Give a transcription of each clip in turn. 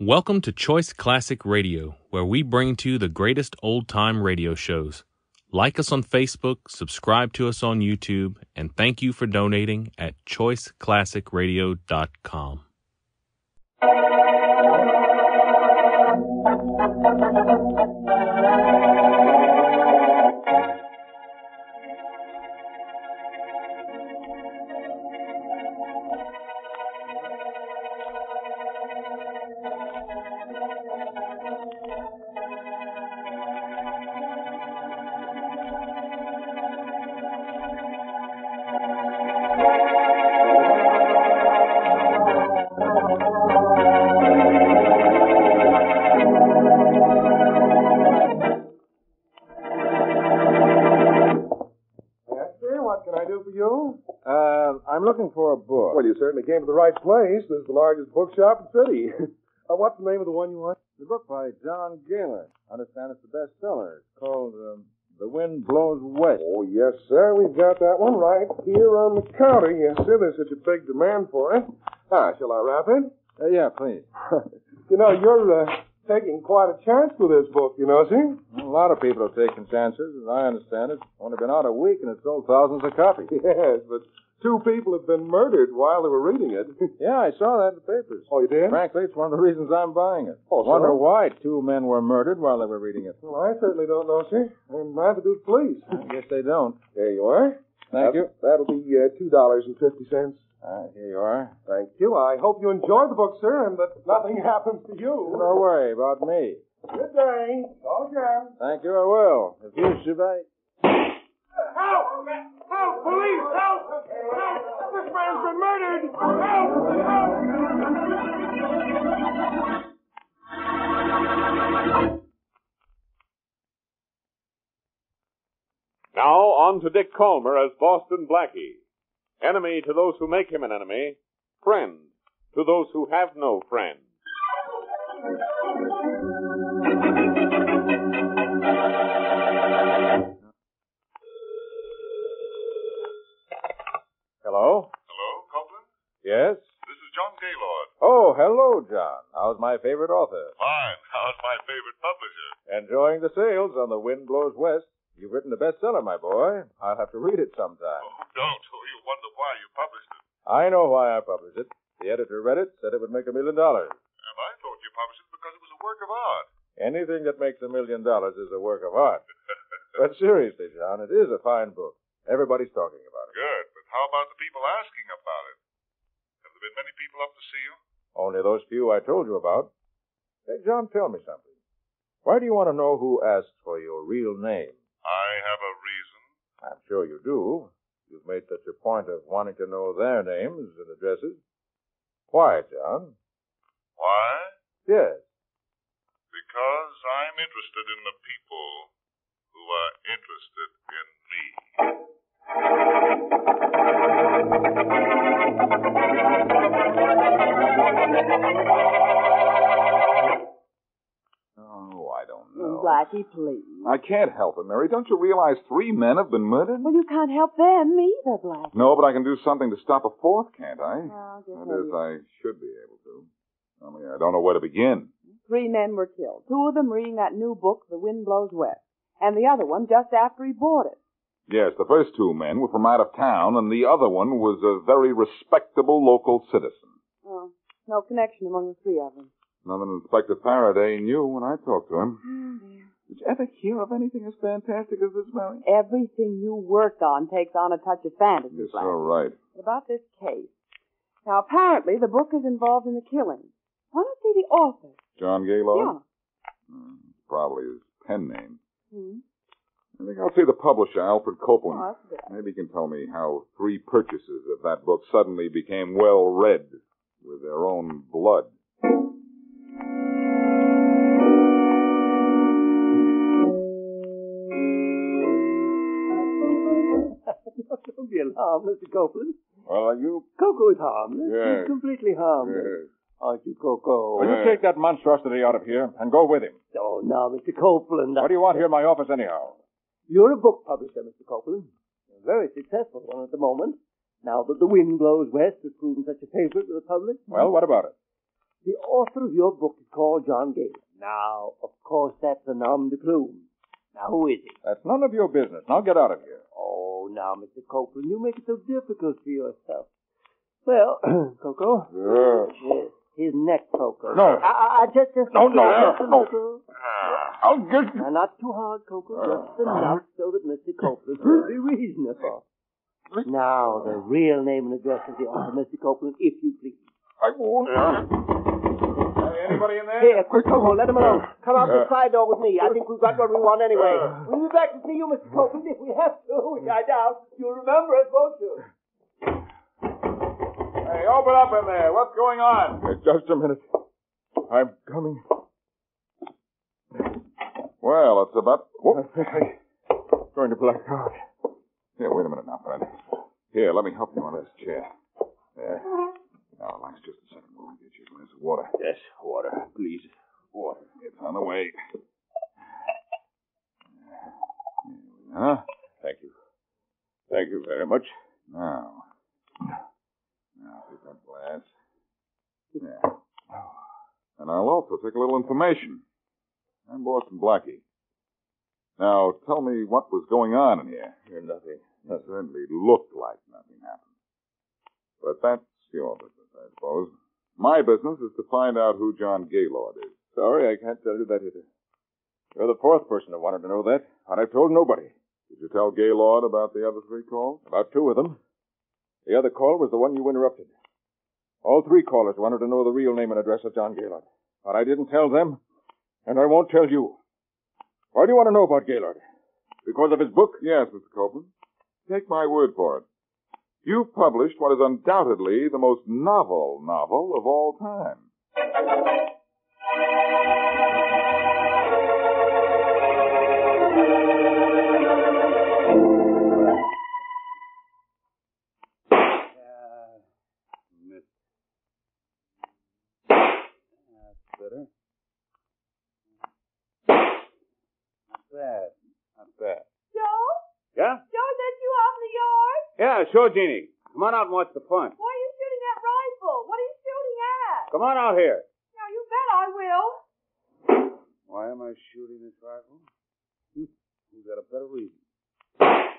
Welcome to Choice Classic Radio, where we bring to you the greatest old-time radio shows. Like us on Facebook, subscribe to us on YouTube, and thank you for donating at choiceclassicradio.com. I'm looking for a book. Well, you certainly came to the right place. This is the largest bookshop in the city. What's the name of the one you want? The book by John Gaylor. I understand it's the bestseller. It's called The Wind Blows West. Oh, yes, sir. We've got that one right here on the counter. Yes, sir. There's such a big demand for it. Shall I wrap it? Yeah, please. You know, you're taking quite a chance with this book, you know, see? A lot of people have taken chances, as I understand it. Only been out a week and it's sold thousands of copies. Yes, but 2 people have been murdered while they were reading it. Yeah, I saw that in the papers. Oh, you did? Frankly, it's one of the reasons I'm buying it. Oh, Wonder so? why 2 men were murdered while they were reading it. Well, I certainly don't know, sir. And neither do the police. I guess they don't. There you are. Thank you. That'll be $2.50. Here you are. Thank you. I hope you enjoyed the book, sir, and that nothing happens to you. Don't worry about me. Good day. Call again. Thank you, I will. If you should Help! Help! Police! Help! Help! This man's been murdered! Help! Help! Now, on to Dick Calmer as Boston Blackie. Enemy to those who make him an enemy. Friend to those who have no friend. Hello? Hello, Copeland? Yes? This is John Gaylord. Oh, hello, John. How's my favorite author? Fine. How's my favorite publisher? Enjoying the sales on The Wind Blows West. You've written a bestseller, my boy. I'll have to read it sometime. Oh, don't. Oh, you wonder why you published it. I know why I published it. The editor read it, said it would make $1 million. And I thought you published it because it was a work of art. Anything that makes $1 million is a work of art. But seriously, John, it is a fine book. Everybody's talking about it. Good, but how about the people asking about it? Have there been many people up to see you? Only those few I told you about. Hey, John, tell me something. Why do you want to know who asked for your real name? I have a reason. I'm sure you do. You've made such a point of wanting to know their names and addresses. Why, John? Why? Yes. Because I'm interested in the people who are interested in me. Oh, I don't know. Blackie, please. I can't help it, Mary. Don't you realize 3 men have been murdered? Well, you can't help them either, Blackie. No, but I can do something to stop a 4th, can't I? Oh, just That is, I should be able to. Only I don't know where to begin. 3 men were killed. 2 of them reading that new book, The Wind Blows West. And the other one just after he bought it. Yes, the first 2 men were from out of town, and the other one was a very respectable local citizen. Oh, no connection among the 3 of them. None than Inspector Faraday knew when I talked to him. Oh, dear. Did you ever hear of anything as fantastic as this, Mary? Everything you work on takes on a touch of fantasy, You're Blackie. so right. What about this case? Now, apparently, the book is involved in the killing. Why don't see the author? John Gaylord? Yeah. Probably his pen name. Hmm. I think I'll see the publisher, Alfred Copeland. Oh, that's good. Maybe he can tell me how 3 purchasers of that book suddenly became well read with their own blood. Don't be alarmed, Mr. Copeland. Well, are you... Coco is harmless. Yes. He's completely harmless. Yes. Aren't you, Coco? Will you take that monstrosity out of here and go with him? Oh, now, Mr. Copeland. What do you want here in my office anyhow? You're a book publisher, Mr. Copeland. A very successful one at the moment. Now that The Wind Blows West has proven such a favorite with the public. Well, what about it? The author of your book is called John Gale. Now, of course, that's a nom de plume. Now, who is he? That's none of your business. Now get out of here. Oh, now, Mr. Copeland, you make it so difficult for yourself. Well, Coco. Yes. His neck, Coco. No. Just No. Coco. I'll get you. Now, not too hard, Coco. Just enough so that Mr. Copeland will be reasonable. Now, the real name and address of the author, Mr. Copeland, if you please. I won't. Hey, anybody in there? Here, quick, Coco, let him alone. Come out the side door with me. I think we've got what we want anyway. We'll be back to see you, Mr. Copeland, if we have to, which I doubt. You'll remember us, won't you? Hey, open up in there. What's going on? Just a minute. I'm coming. Well, it's about... Whoop. Going to black out. Here, wait a minute now, Fred. Here, let me help you on this chair. There. Now, relax just a second while I get you a glass of water. Yes, water. Please. Water. It's on the way. Huh? Thank you. Thank you very much. Now, take that glass. Yeah. And I'll also take a little information. I'm Boston Blackie. Now, tell me what was going on in here. Nothing. It certainly looked like nothing happened. But that's your business, I suppose. My business is to find out who John Gaylord is. Sorry, I can't tell you that either. You're the fourth person who wanted to know that, and I've told nobody. Did you tell Gaylord about the other three calls? About two of them. The other call was the one you interrupted. All three callers wanted to know the real name and address of John Gaylord. But I didn't tell them, and I won't tell you. Why do you want to know about Gaylord? Because of his book? Yes, Mr. Copeland. Take my word for it. You've published what is undoubtedly the most novel of all time. Better. Not bad. Joe? Yeah? Joe, is that you out in the yard? Yeah, sure, Jeannie. Come on out and watch the fun. Why are you shooting that rifle? What are you shooting at? Come on out here. Now, you bet I will. Why am I shooting this rifle? You've got a better reason. I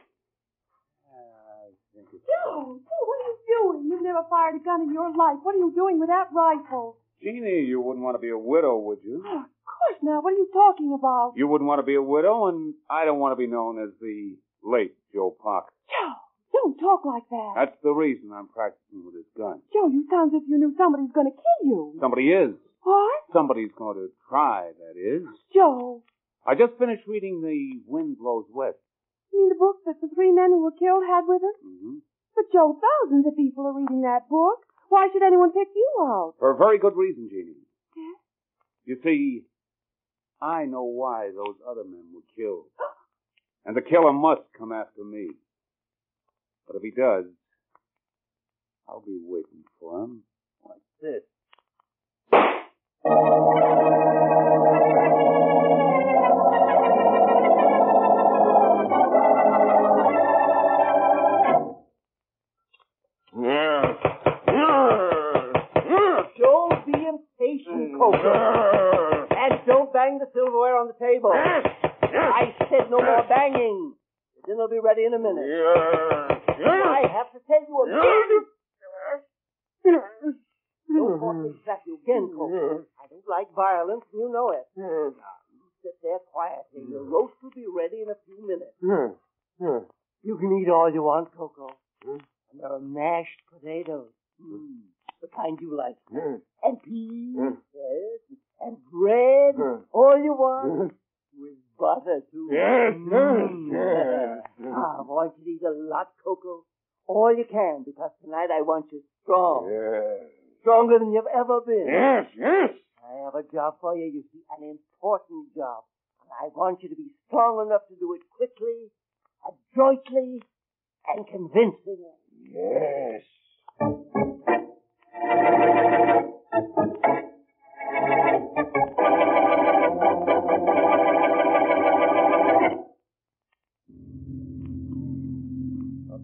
think it's... Joe, what are you doing? You've never fired a gun in your life. What are you doing with that rifle? Jeannie, you wouldn't want to be a widow, would you? Oh, of course not. What are you talking about? You wouldn't want to be a widow, and I don't want to be known as the late Joe Parker. Joe, don't talk like that. That's the reason I'm practicing with this gun. Joe, you sound as if you knew somebody's going to kill you. Somebody is. What? Somebody's going to try, that is. Joe. I just finished reading The Wind Blows West. You mean the book that the three men who were killed had with them? Mm-hmm. But, Joe, thousands of people are reading that book. Why should anyone pick you out? For a very good reason, Jeannie. Yes? You see, I know why those other men were killed. And the killer must come after me. But if he does, I'll be waiting for him like this. Don't be impatient, Coco. And don't bang the silverware on the table. I said no more banging. The dinner will be ready in a minute. I have to tell you again. Don't talk me back you again, Coco. I don't like violence, and you know it. Now, you sit there quietly. Your roast will be ready in a few minutes. You can eat all you want, Coco. And there are mashed potatoes. The kind you like. And peas. Yes. And bread. All you want. With butter, too. Yes. I want you to eat a lot, Coco. All you can, because tonight I want you strong. Yes. Stronger than you've ever been. Yes. I have a job for you, see, an important job. And I want you to be strong enough to do it quickly, adroitly, and convincingly. Yes.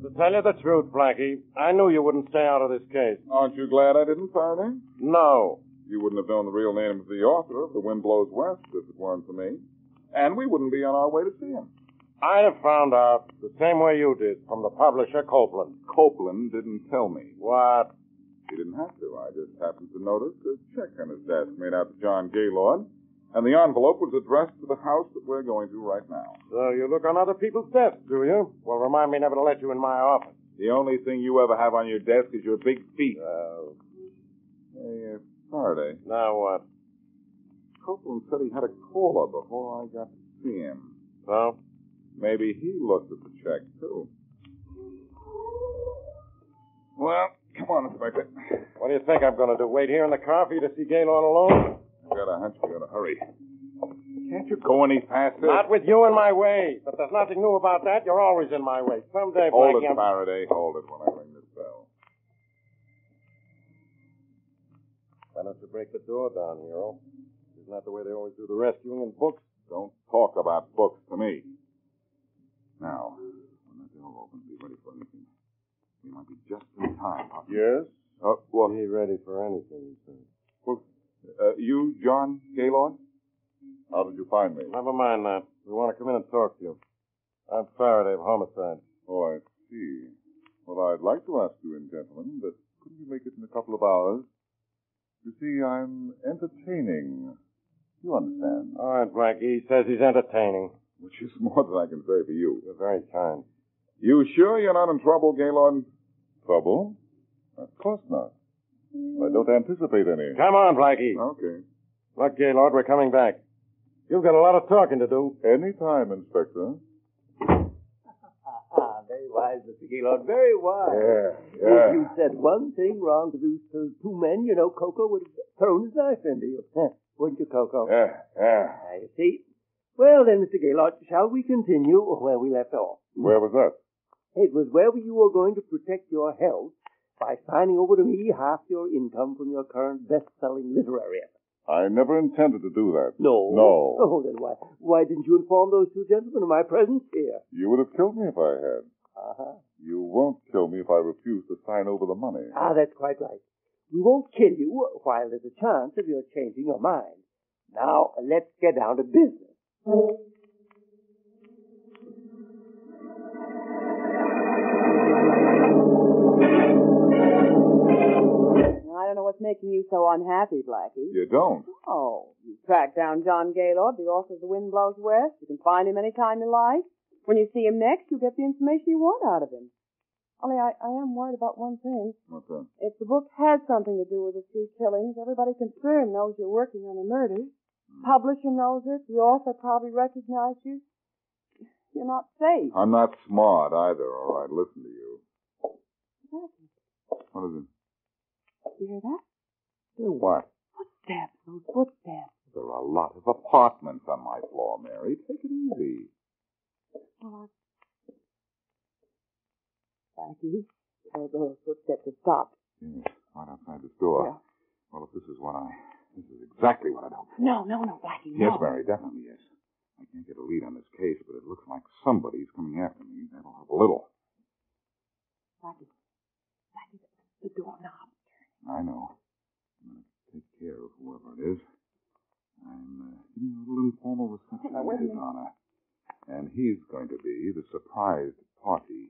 To tell you the truth, Blackie, I knew you wouldn't stay out of this case. Aren't you glad I didn't fire them? No. You wouldn't have known the real name of the author of The Wind Blows West if it weren't for me. And we wouldn't be on our way to see him. I'd have found out the same way you did from the publisher, Copeland. Copeland didn't tell me. What? He didn't have to. I just happened to notice a check on his desk made out to John Gaylord, and the envelope was addressed to the house that we're going to right now. So you look on other people's desks, do you? Well, remind me never to let you in my office. The only thing you ever have on your desk is your big feet. Hey, Faraday. Now what? Copeland said he had a caller before I got to see him. So? Maybe he looked at the check, too. Well, come on, Inspector. What do you think I'm going to do? Wait here in the car for you to see Gaylord alone? I've got a hunch we ought to hurry. Can't you go any faster? Not with you in my way. But there's nothing new about that. You're always in my way. Someday, Hold Blackie, it, Faraday. Hold it when I ring this bell. Why don't you break the door down, Hero? Isn't that the way they always do the rescuing in books? Don't talk about books to me. Now, when the door opens, be ready for anything. We might be just in time, Pop. Yes? Well, Be ready for anything, sir. Well, you, John Gaylord? How did you find me? Never mind that. We want to come in and talk to you. I'm Faraday of Homicide. Oh, I see. Well, I'd like to ask you in, gentlemen, but couldn't you make it in a couple of hours? You see, I'm entertaining. You understand? All right, Blackie. He says he's entertaining. Which is more than I can say for you. You're very kind. You sure you're not in trouble, Gaylord? Trouble? Of course not. I don't anticipate any. Come on, Blackie. Okay. Look, Gaylord, we're coming back. You've got a lot of talking to do. Any time, Inspector. Very wise, Mr. Gaylord. Very wise. Yeah. If you said one thing wrong to those two men, you know, Coco would have thrown his knife into you. Wouldn't you, Coco? Yeah. You see. Well, then, Mr. Gaylord, shall we continue where we left off? Where was that? It was where you were going to protect your health by signing over to me half your income from your current best-selling literary effort. I never intended to do that. No? No. Oh, then why didn't you inform those two gentlemen of my presence here? You would have killed me if I had. Uh-huh. You won't kill me if I refuse to sign over the money. That's quite right. We won't kill you while there's a chance of your changing your mind. Now, let's get down to business. I don't know what's making you so unhappy, Blackie. You don't? Oh, you tracked down John Gaylord, the author of The Wind Blows West. You can find him any time you like. When you see him next, you'll get the information you want out of him. Only I am worried about one thing. What's that? If the book has something to do with the three killings, everybody concerned knows you're working on a murder. Publisher knows it. The author probably recognized you. You're not safe. I'm not smart either, all right? Listen to you. Blackie, What is it? you hear that? Hear what? Footsteps. Those footsteps. There are a lot of apartments on my floor, Mary. Take it easy. Well, Blackie, those footsteps have stopped. Yes, right outside this door. Yeah. Well, if this is exactly what I don't. No, Blackie, no. Yes, Mary, definitely yes. I can't get a lead on this case, but it looks like somebody's coming after me. That'll help a little. Blackie, the doorknob. I know. I'm going to take care of whoever it is. I'm giving a little informal reception in his honor. And he's going to be the surprised party.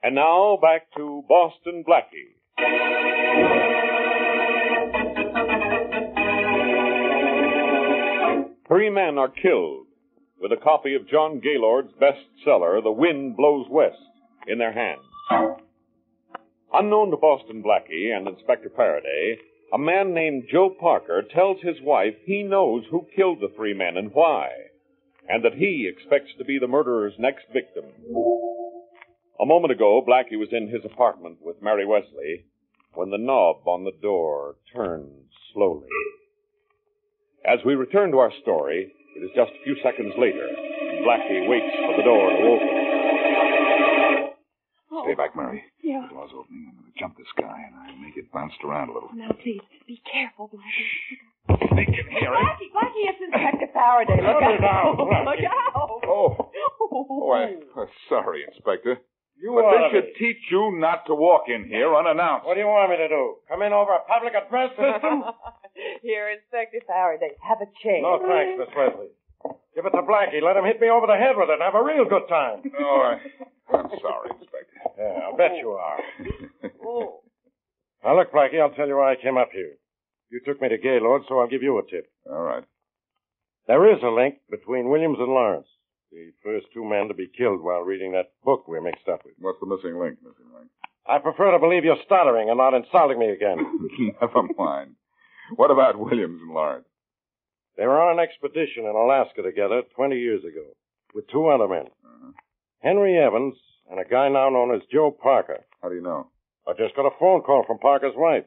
And now back to Boston Blackie. 3 men are killed with a copy of John Gaylord's bestseller, The Wind Blows West, in their hands. Unknown to Boston Blackie and Inspector Faraday, a man named Joe Parker tells his wife he knows who killed the 3 men and why, and that he expects to be the murderer's next victim. A moment ago, Blackie was in his apartment with Mary Wesley when the knob on the door turned slowly. As we return to our story, it is just a few seconds later. Blackie waits for the door to open. Stay back, Mary. Yeah. The door's opening. I'm going to jump this guy, and I may get bounced around a little. Now, please, be careful, Blackie. Blackie, it's Inspector Faraday. Look out. Look out. Sorry, Inspector. But they should teach you not to walk in here unannounced. What do you want me to do? Come in over a public address system? Here, Inspector Faraday. Have a chair. No, thanks, Miss Wesley. Give it to Blackie. Let him hit me over the head with it and have a real good time. I'm sorry, Inspector. Yeah, I'll bet you are. Now, look, Blackie, I'll tell you why I came up here. You took me to Gaylord, so I'll give you a tip. All right. There is a link between Williams and Lawrence, the first two men to be killed while reading that book we're mixed up with. What's the missing link, I prefer to believe you're stuttering and not insulting me again. Never mind. What about Williams and Lawrence? They were on an expedition in Alaska together 20 years ago with two other men. Uh-huh. Henry Evans and a guy now known as Joe Parker. How do you know? I just got a phone call from Parker's wife.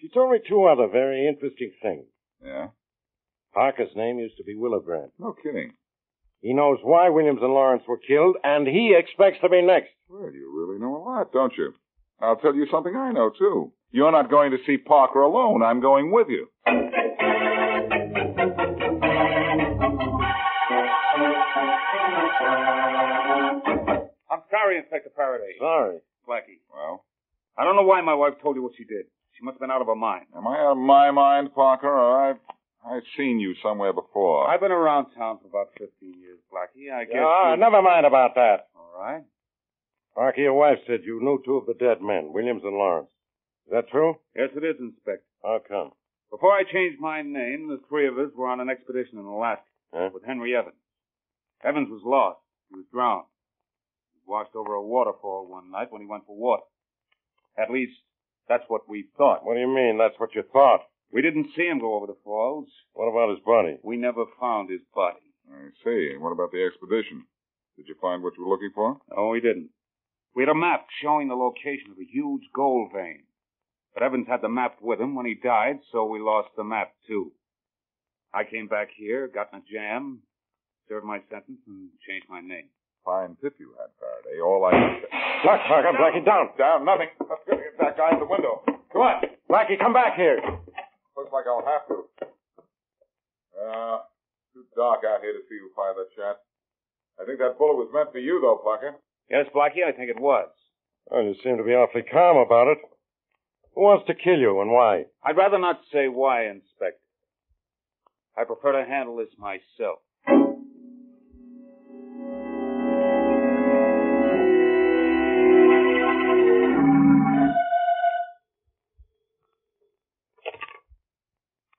She told me two other very interesting things. Yeah? Parker's name used to be Willibrand. No kidding. He knows why Williams and Lawrence were killed, and he expects to be next. Well, you really know a lot, don't you? I'll tell you something I know, too. You're not going to see Parker alone. I'm going with you. I'm sorry, Inspector Faraday. Sorry. Blackie. Well? I don't know why my wife told you what she did. She must have been out of her mind. Am I out of my mind, Parker, or I've seen you somewhere before? I've been around town for about 15 years, Blackie. I guess never mind about that. All right. Parker, your wife said you knew two of the dead men, Williams and Lawrence. Is that true? Yes, it is, Inspector. How come? Before I changed my name, the three of us were on an expedition in Alaska with Henry Evans. Evans was lost. He was drowned. He washed over a waterfall one night when he went for water. At least, that's what we thought. What do you mean, that's what you thought? We didn't see him go over the falls. What about his body? We never found his body. I see. What about the expedition? Did you find what you were looking for? No, we didn't. We had a map showing the location of a huge gold vein. But Evans had the map with him when he died, so we lost the map, too. I came back here, got in a jam, served my sentence, and changed my name. Fine tip you had, Faraday. All I can say... Parker, Blackie, down. Down, nothing. Let's get that guy in the window. Come on. Blackie, come back here. Looks like I'll have to. Too dark out here to see who fired that shot. I think that bullet was meant for you, though, Parker. Yes, Blackie, I think it was. Well, you seem to be awfully calm about it. Who wants to kill you and why? I'd rather not say why, Inspector. I prefer to handle this myself.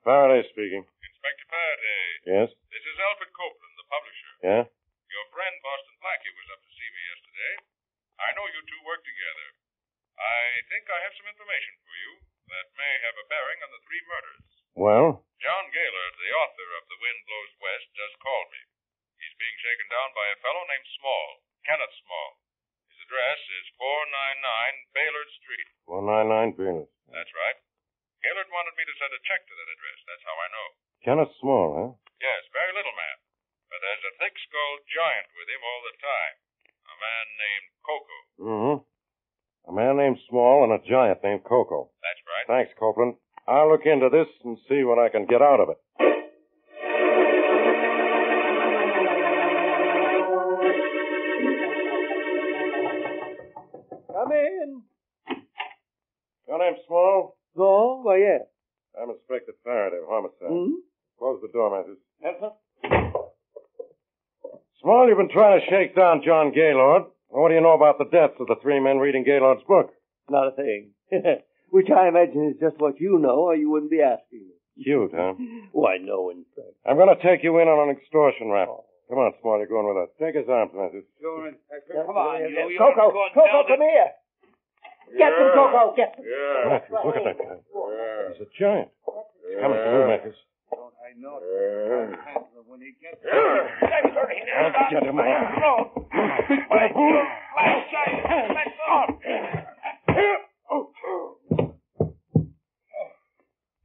Faraday speaking. Inspector Faraday. Yes? This is Alfred Copeland, the publisher. Yeah? Your friend Boston Blackie was up to see me yesterday. I know you two work together. I think I have some information for you that may have a bearing on the three murders. Well? John Gaylord, the author of The Wind Blows West, just called me. He's being shaken down by a fellow named Small, Kenneth Small. His address is 499 Baylord Street. 499 Baylord. That's right. Gaylord wanted me to send a check to that address. That's how I know. Kenneth Small, huh? Yes, very little man. But there's a thick-skulled giant with him all the time. A man named Coco. Mm-hmm. A man named Small and a giant named Coco. That's right. Thanks, Copeland. I'll look into this and see what I can get out of it. Come in. Your name Small? Oh, why, yes. I'm Inspector Faraday of Homicide. Hmm? Close the door, Matthews. Enter. Small, you've been trying to shake down John Gaylord. What do you know about the deaths of the three men reading Gaylord's book? Not a thing. Which I imagine is just what you know, or you wouldn't be asking me. Cute, huh? Why, no, Inspector. I'm going to take you in on an extortion rap. Come on, Small, you're going with us. Take his arms, Matthews. Sure, Inspector. Come on, you. Coco, come here. Get them, Coco, get them. Yeah. Matthews, look at that guy. Yeah. He's a giant. He's coming for you, Matthews. Don't I know it? When he gets I'll get him, man.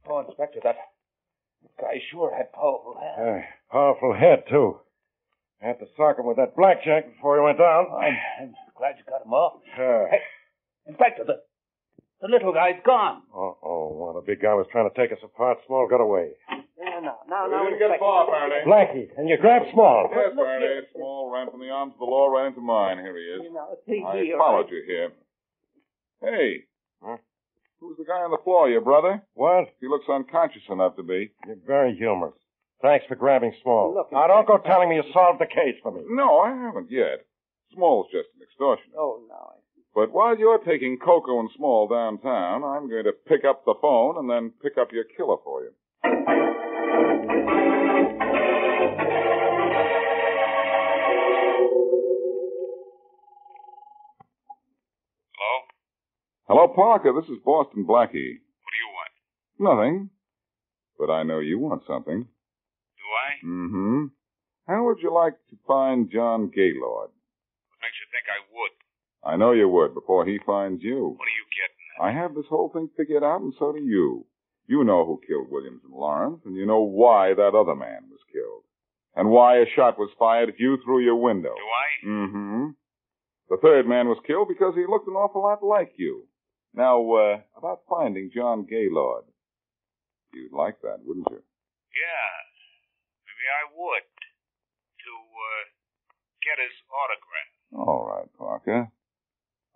Oh, Inspector, that guy sure had powerful hands. Powerful head, too. I had to sock him with that blackjack before he went down. I'm glad you got him off. Sure. Hey, Inspector, The little guy's gone. Uh-oh. Well, the big guy was trying to take us apart. Small got away. Now, We didn't get far, Faraday. Blackie, and you grabbed Small. Yes, Faraday. Small ran from the arms of the law right into mine. Here he is. See I here. followed you here. Hey. Huh? Who's the guy on the floor, your brother? What? He looks unconscious enough to be. You're very humorous. Thanks for grabbing Small. Look, Now, don't go telling me you solved the case for me. No, I haven't yet. Small's just an extortioner. Oh, no. But while you're taking Coco and Small downtown, I'm going to pick up the phone and then pick up your killer for you. Hello? Hello, Parker. This is Boston Blackie. What do you want? Nothing. But I know you want something. Do I? Mm-hmm. How would you like to find John Gaylord? What makes you think I would? I know you would before he finds you. What are you getting at? I have this whole thing figured out, and so do you. You know who killed Williams and Lawrence, and you know why that other man was killed. And why a shot was fired at you through your window. Do I? Mm-hmm. The third man was killed because he looked an awful lot like you. Now, about finding John Gaylord. You'd like that, wouldn't you? Yeah. Maybe I would. To, get his autograph. All right, Parker.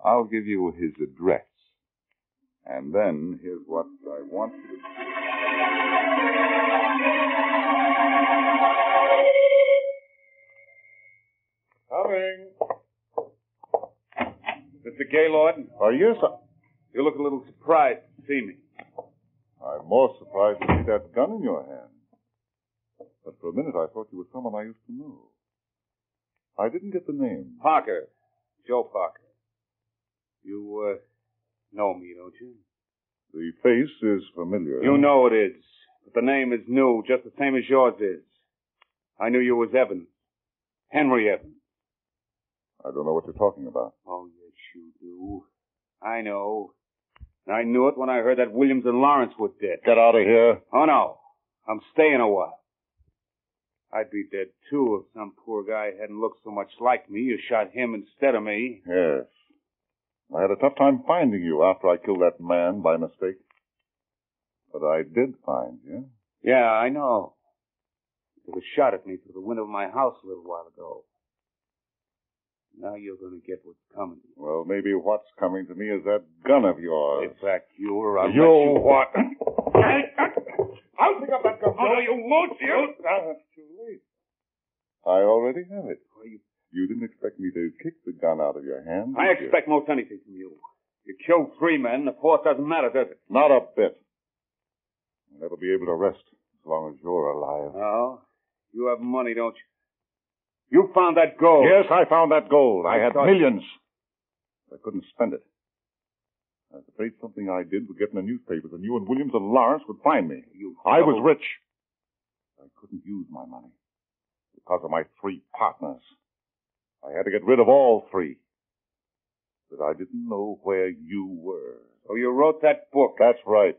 I'll give you his address. And then here's what I want you to Coming. Mr. Gaylord? Oh, yes, sir. You look a little surprised to see me. I'm more surprised to see that gun in your hand. But for a minute I thought you were someone I used to know. I didn't get the name. Parker. Joe Parker. You, know me, don't you? The face is familiar. You know it is. But the name is new, just the same as yours is. I knew you was Evans. Henry Evans. I don't know what you're talking about. Oh, yes, you do. I know. I knew it when I heard that Williams and Lawrence were dead. Get out of here. Oh, no. I'm staying a while. I'd be dead, too, if some poor guy hadn't looked so much like me. You shot him instead of me. Yes. I had a tough time finding you after I killed that man by mistake. But I did find you. Yeah, I know. You took a shot at me through the window of my house a little while ago. Now you're going to get what's coming. Well, maybe what's coming to me is that gun of yours. In fact, I'll let You you... what? I'll pick up that gun. Oh, no, you won't, you. That's too late. I already have it. You didn't expect me to kick the gun out of your hand, I did you? expect most anything from you. You killed 3 men. The 4th doesn't matter, does it? Not a bit. I'll never be able to rest as long as you're alive. Oh, you have money, don't you? You found that gold. Yes, I found that gold. I had millions. I couldn't spend it. I was afraid something I did would get in the newspapers, and you and Williams and Lawrence would find me. I was rich. I couldn't use my money because of my 3 partners. I had to get rid of all 3. But I didn't know where you were. So you wrote that book. That's right.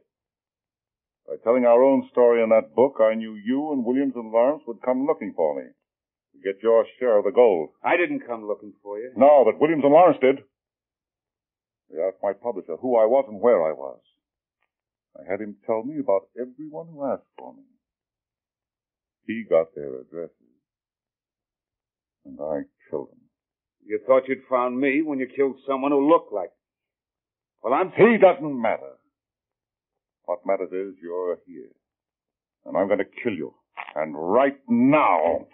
By telling our own story in that book, I knew you and Williams and Lawrence would come looking for me to get your share of the gold. I didn't come looking for you. No, but Williams and Lawrence did. They asked my publisher who I was and where I was. I had him tell me about everyone who asked for me. He got their addresses. And I killed them. You thought you'd found me when you killed someone who looked like me. Well, He doesn't matter. What matters is you're here. And I'm going to kill you. And right now.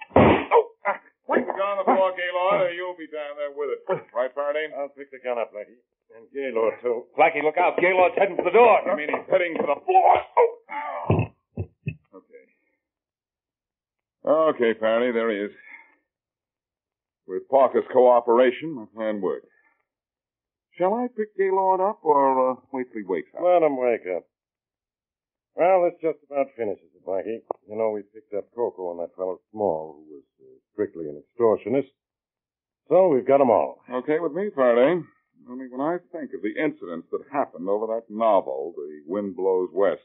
Put the gun on the floor, Gaylord, or you'll be down there with it. Right, Faraday? I'll pick the gun up, Blackie. And Gaylord, too. Blackie, look out. Gaylord's heading for the door. I mean, he's heading for the floor. Okay. Okay, Faraday, there he is. With Parker's cooperation, my plan worked. Shall I pick Gaylord up, or wait till he wakes up? Let him wake up. Well, this just about finishes it, Blackie. You know, we picked up Coco and that fellow Small, who was strictly an extortionist. So we've got them all. Okay with me, Faraday. Only when I think of the incidents that happened over that novel, The Wind Blows West,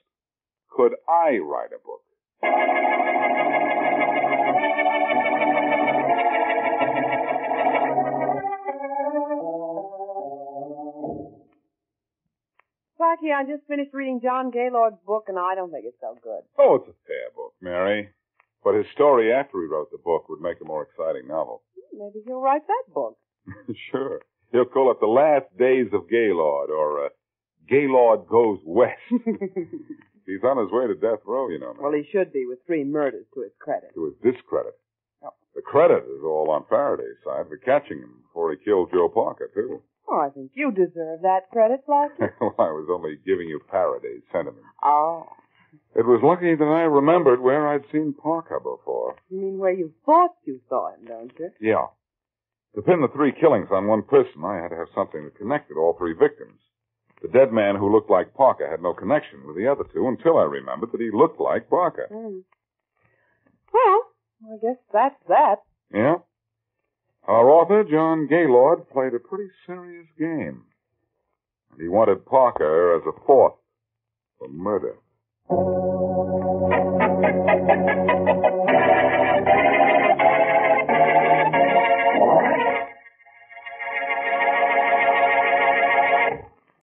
could I write a book? Blackie, I just finished reading John Gaylord's book, and I don't think it's so good. Oh, it's a fair book, Mary. But his story after he wrote the book would make a more exciting novel. Maybe he'll write that book. Sure. He'll call it The Last Days of Gaylord, or Gaylord Goes West. He's on his way to death row, you know. Well, he should be, with 3 murders to his credit. To his discredit. The credit is all on Faraday's side for catching him before he killed Joe Parker, too. Oh, I think you deserve that credit, Blackie. Well, I was only giving you Faraday's sentiment. Oh. It was lucky that I remembered where I'd seen Parker before. You mean where you thought you saw him, don't you? Yeah. To pin the 3 killings on one person, I had to have something that connected all 3 victims. The dead man who looked like Parker had no connection with the other 2 until I remembered that he looked like Parker. Well, I guess that's that. Yeah. Our author, John Gaylord, played a pretty serious game. And he wanted Parker as a 4th for murder.